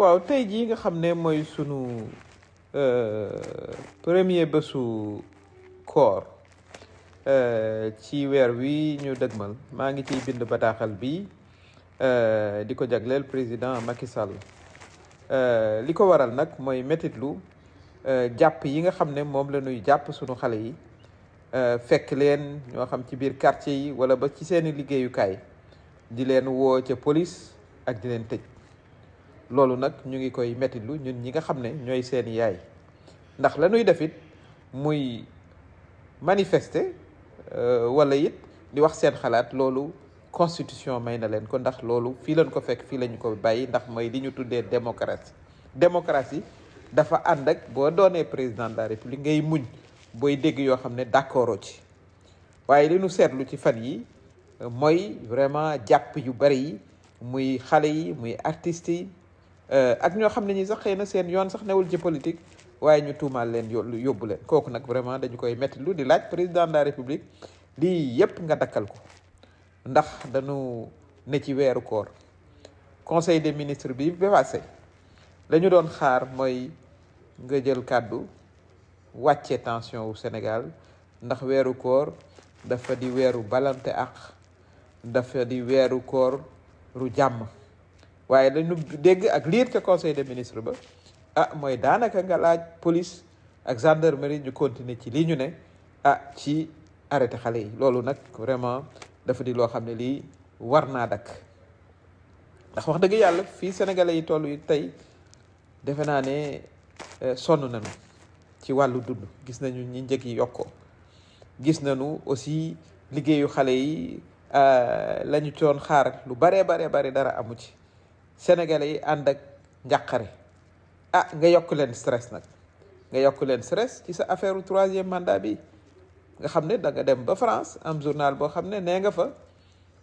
waaw tey jii nga xam ne mooy sunu premier bésu koor ci weer wi ñu dëgmal maa ngi ciy bind bataaxal bi di ko jagleel président Macky Sall li ko waral nag mooy métitlu jàpp yi nga xam ne moom la ñuy jàpp sunu xale yi fekk leen ñoo xam ci biir quartier yi wala ba ci seeni liggéeyukaay di leen woo ca police ak di leen tëj loolu nag ñu ngi koy mettitlu ñun ñi nga xam ne ñooy seeni yaay ndax la ñuy def it muy manifester wala it di wax seen xalaat loolu constitution may na leen ko ndax loolu fii lañ ko fekk fii lañu ko bàyyi ndax mooy li ñu tuddee démocratie dafa ànd ak boo doonee président de la république ngay muñ booy dégg yoo xam ne d'accord ci waaye li ñu seetlu ci fan yi mooy vraiment jàpp yu bari yi muy xale yi muy artistes yi ak ñoo xam ne ñi sax xëy na seen yoon sax newul ci politique waaye ñu tuumaal leen yóbbu leen kooku nag vraiment dañu koy metti lu di laaj président de la république lii yépp nga dakkal ko ndax dañu ne ci weeru koor conseil des ministres bi passé la ñu doon xaar mooy nga jël kàddu wàcce tension wu Sénégal ndax weeru koor dafa di weeru balante ak dafa di weeru koor ru jàmm waaye dañu dégg ak liir ca conseil des ministres ba mooy daanaka nga laaj police ak gendarmerie ñu continuer ci lii ñu ne ci arrêté xale yi loolu nag vraiment dafa di loo xam ne lii war naa dakk ndax wax dëgg yàlla fii sénégalais yi toll yi tey defe naa ne sonn nañu ci wàllu dund gis nañu ñi njëg yi yokkoo gis nañu aussi liggéeyu xale yi la ñu doon xaar lu bare dara amu ci sénégalais yi ànd ak njàqare nga yokk leen stress nag nga yokk leen stress ci sa affaire u 3e mandat bi nga xam ne da nga dem ba France am journal boo xam ne nee nga fa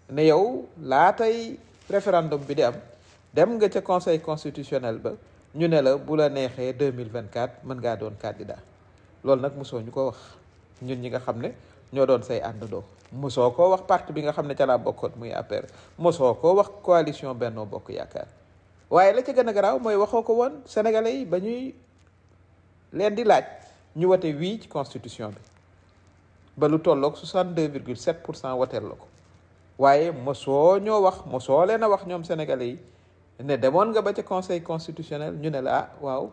ne yow laatay référendum bi di am dem nga ca conseil constitutionnel ba ñu ne la bu la neexee 2024 mën ngaa doon candidat loolu nag mosoo ñu ko wax ñun ñi nga xam ne ñoo doon say àndandoo mosoo koo wax parti bi nga xam ne ca laa bokkoon muy APR mosoo koo wax coalition Benno Bokk Yaakaar waaye la ca gën a garaaw mooy waxoo ko woon sénégalais yi ba ñuy leen di laaj ñu wote wii ci constitution bi ba lu tolloog 62,7% woteel la ko waaye mosoo ñoo wax mosoo leen a wax ñoom sénégalais yi ne demoon nga ba ca conseil constitutionnel ñu ne la waaw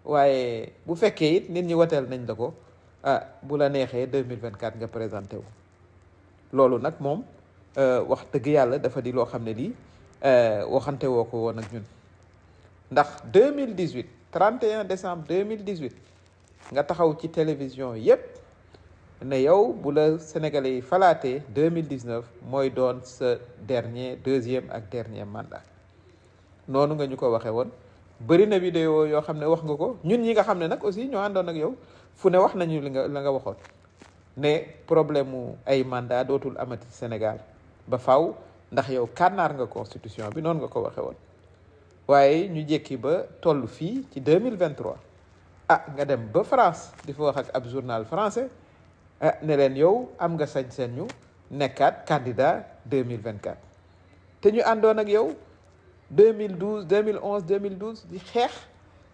waaye bu fekkee it nit ñi woteel nañ la ko bu la neexee 2024 nga présenté wu loolu nag moom wax dëgg yàlla dafa di loo xam ne lii waxante woo ko woon ak ñun ndax 2018 31 décembre 2018 nga taxaw ci télévision yépp ne yow bu la sénégalais yi falaatee 2019 mooy doon sa deuxième ak dernier mandat noonu nga ñu ko waxee woon bëri na vidéo yoo xam ne wax nga ko ñun ñi nga xam ne nag aussi ñoo àndoon ak yow fu ne wax nañu la nga waxoon ne problème mu ay mandat dootul amati Sénégal ba faw ndax yow kànnaar nga constitution bi noonu nga ko waxe woon waaye ñu jékki ba toll fii ci 2023 nga dem ba France di fa wax ak ab journal français ne leen yow am nga sañ-sañ ñu nekkaat candidat 2024 te ñu àndoon ak yow 2012 2011 2012 di xeex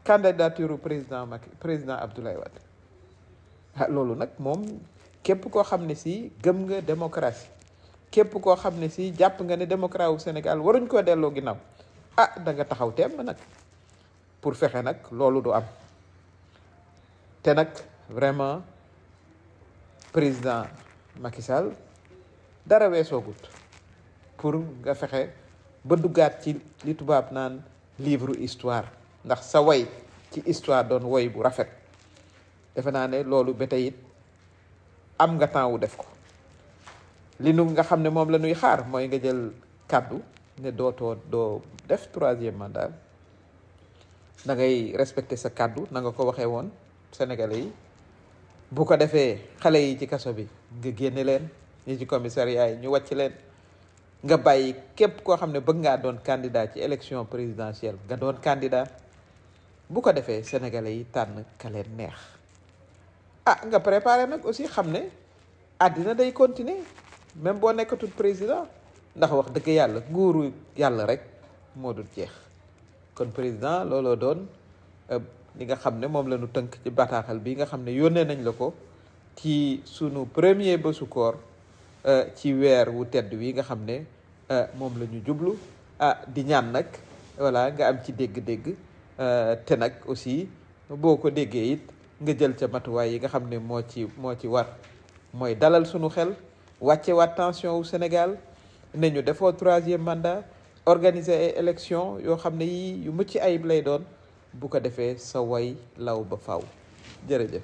candidature président Abdoulaye Wade loolu nag moom képp koo xam ne si gëm nga démocratie képp koo xam ne si jàpp nga ne démocratie wu Sénégal waruñ koo delloo ginnaaw da nga taxaw teem nag pour fexe nag loolu du am te nag vraiment président Macky Sall dara weesoogut pour nga fexe ba duggaat ci li tubaab naan livre histoire ndax sa woy ci histoire doon woy bu rafet defe naa ne loolu ba tey it am nga temps wu def ko li nu nga xam ne moom la ñuy xaar mooy nga jël kàddu ne doo def 3e mandat da ngay respecter sa kàddu na nga ko waxee woon sénégalais yi bu ko defee xale yi ci kaso bi nga génne leen ñi ci commissariat yi ñu wàcc leen nga bàyyi képp koo xam ne bëgg ngaa doon candidat ci élection présidentielle nga doon candidat bu ko defee sénégalais yi tànn ka leen neex nga préparé nag aussi xam ne àddina day continuer même boo nekkatul président ndax wax dëgg yàlla nguuru yàlla rek moo dul jeex kon président looloo doon li nga xam ne moom la ñu tënk ci bataaxal bi nga xam ne yónnee nañ la ko ci sunu premier bésu koor ci weer wu tedd wi nga xam ne moom la ñu jublu di ñaan nag voilà nga am ci dégg-dégg te nag aussi boo ko déggee it nga jël ca matuwaay yi nga xam ne moo ci war mooy dalal sunu xel wàcce waat tension wu Sénégal ne ñu defoo 3e mandat organiser ay élection yoo xam ne yii yu mucc ayib lay doon bu ko defee sa way law ba faw jërëjëf